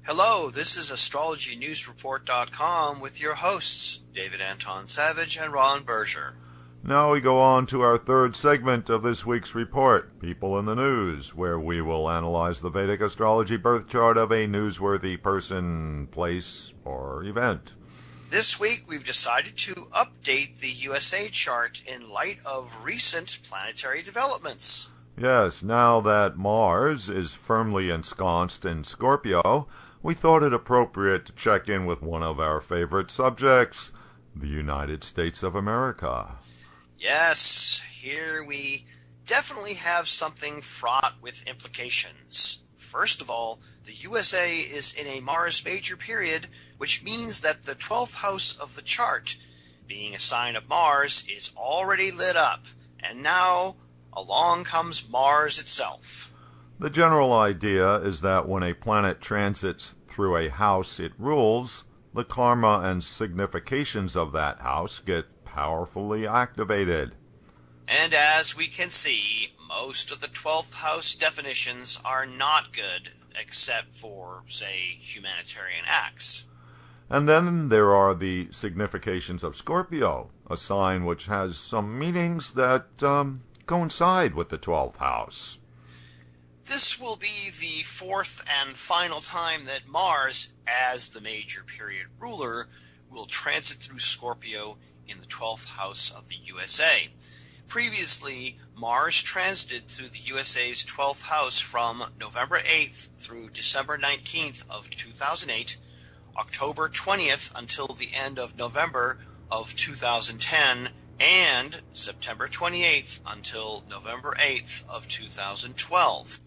Hello, this is AstrologyNewsReport.com with your hosts, David Anton Savage and Ron Berger. Now we go on to our third segment of this week's report, People in the News, where we will analyze the Vedic astrology birth chart of a newsworthy person, place, or event. This week we've decided to update the USA chart in light of recent planetary developments. Yes, now that Mars is firmly ensconced in Scorpio, we thought it appropriate to check in with one of our favorite subjects, the United States of America. Yes, here we definitely have something fraught with implications. First of all, the USA is in a Mars major period, which means that the 12th house of the chart, being a sign of Mars, is already lit up, and now along comes Mars itself. The general idea is that when a planet transits through a house it rules, the karma and significations of that house get powerfully activated. And as we can see, most of the 12th house definitions are not good, except for, say, humanitarian acts. And then there are the significations of Scorpio, a sign which has some meanings that coincide with the 12th house. This will be the fourth and final time that Mars, as the major period ruler, will transit through Scorpio in the 12th house of the USA. Previously, Mars transited through the USA's 12th house from November 8th through December 19th of 2008, October 20th until the end of November of 2010, and September 28th until November 8th of 2012.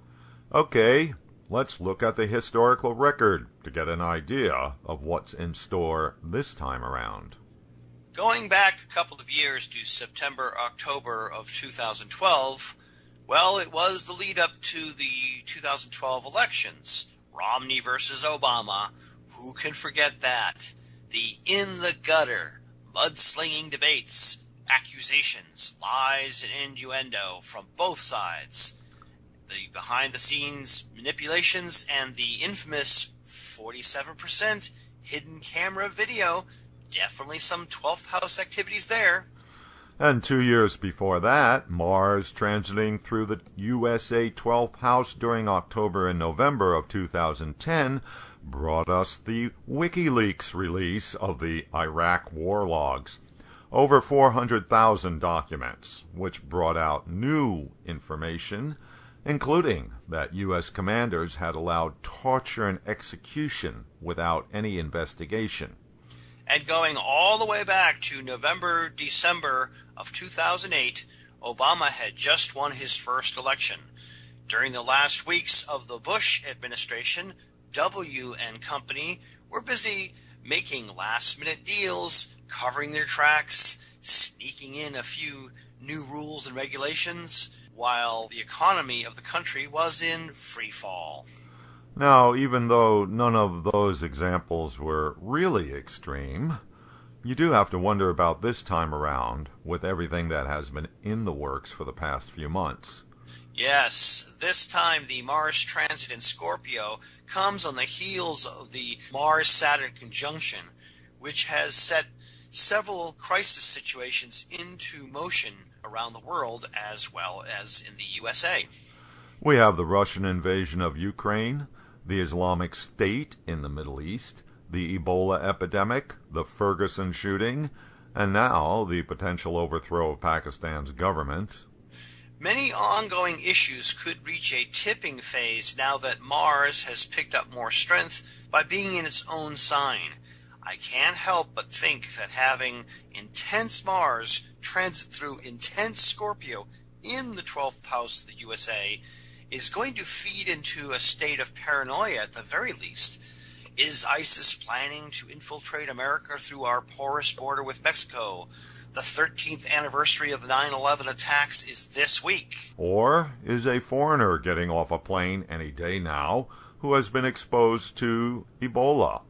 Okay, let's look at the historical record to get an idea of what's in store this time around. Going back a couple of years to September-October of 2012, well, it was the lead-up to the 2012 elections. Romney versus Obama. Who can forget that? The in-the-gutter, mudslinging debates, accusations, lies, and innuendo from both sides. The behind-the-scenes manipulations and the infamous 47% hidden camera video. Definitely some 12th house activities there. And 2 years before that, Mars transiting through the USA 12th house during October and November of 2010 brought us the WikiLeaks release of the Iraq war logs. Over 400,000 documents, which brought out new information, including that U.S. commanders had allowed torture and execution without any investigation. And going all the way back to November, December of 2008, Obama had just won his first election. During the last weeks of the Bush administration, W and company were busy making last-minute deals, covering their tracks, sneaking in a few new rules and regulations, while the economy of the country was in free fall. Now, even though none of those examples were really extreme, you do have to wonder about this time around with everything that has been in the works for the past few months. Yes, this time the Mars transit in Scorpio comes on the heels of the Mars-Saturn conjunction, which has set several crisis situations into motion around the world as well as in the USA. We have the Russian invasion of Ukraine, the Islamic State in the Middle East, the Ebola epidemic, the Ferguson shooting, and now the potential overthrow of Pakistan's government. Many ongoing issues could reach a tipping phase now that Mars has picked up more strength by being in its own sign. I can't help but think that having intense Mars transit through intense Scorpio in the 12th house of the USA is going to feed into a state of paranoia at the very least. Is ISIS planning to infiltrate America through our porous border with Mexico? The 13th anniversary of the 9/11 attacks is this week. Or is a foreigner getting off a plane any day now who has been exposed to Ebola,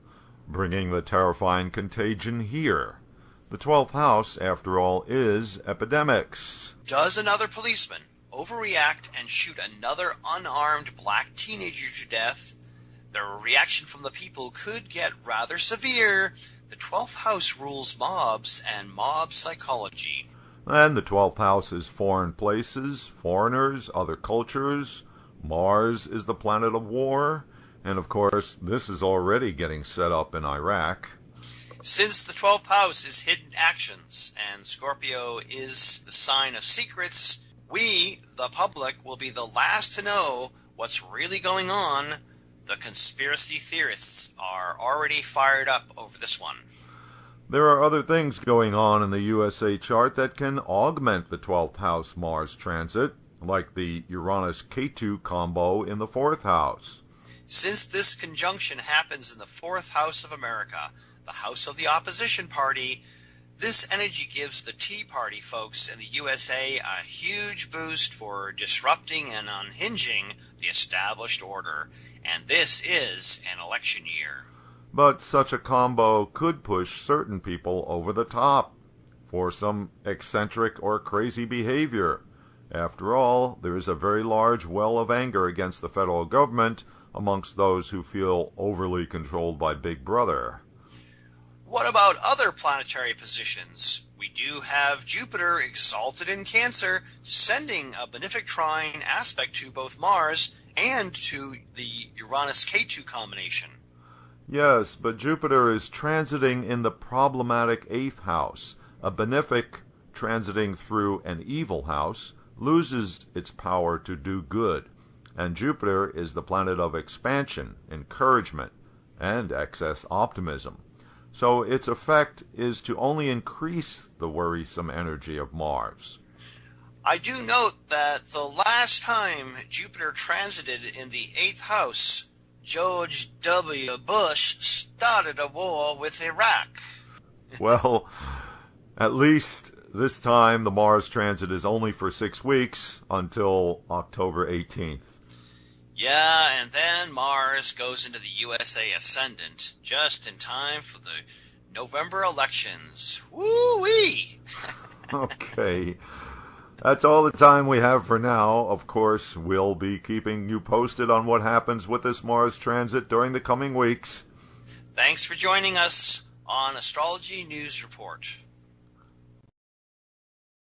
bringing the terrifying contagion here? The 12th house, after all, is Epidemics. Does another policeman overreact and shoot another unarmed black teenager to death? The reaction from the people could get rather severe. The 12th house rules mobs and mob psychology. And the 12th house is foreign places, foreigners, other cultures. Mars is the planet of war. And of course, this is already getting set up in Iraq. Since the 12th house is hidden actions and Scorpio is the sign of secrets, we, the public, will be the last to know what's really going on. The conspiracy theorists are already fired up over this one. There are other things going on in the USA chart that can augment the 12th house Mars transit, like the Uranus-Ketu combo in the 4th house. Since this conjunction happens in the 4th house of America, the house of the opposition party, this energy gives the Tea Party folks in the USA a huge boost for disrupting and unhinging the established order. And this is an election year. But such a combo could push certain people over the top for some eccentric or crazy behavior. After all, there is a very large well of anger against the federal government amongst those who feel overly controlled by Big Brother. What about other planetary positions? We do have Jupiter exalted in Cancer, sending a benefic trine aspect to both Mars and to the Uranus-Ketu combination. Yes, but Jupiter is transiting in the problematic 8th house. A benefic transiting through an evil house loses its power to do good. And Jupiter is the planet of expansion, encouragement, and excess optimism. So its effect is to only increase the worrisome energy of Mars. I do note that the last time Jupiter transited in the 8th house, George W. Bush started a war with Iraq. Well, at least this time the Mars transit is only for 6 weeks until October 18th. Yeah, and then Mars goes into the USA Ascendant just in time for the November elections. Woo-wee! Okay. That's all the time we have for now. Of course, we'll be keeping you posted on what happens with this Mars transit during the coming weeks. Thanks for joining us on Astrology News Report.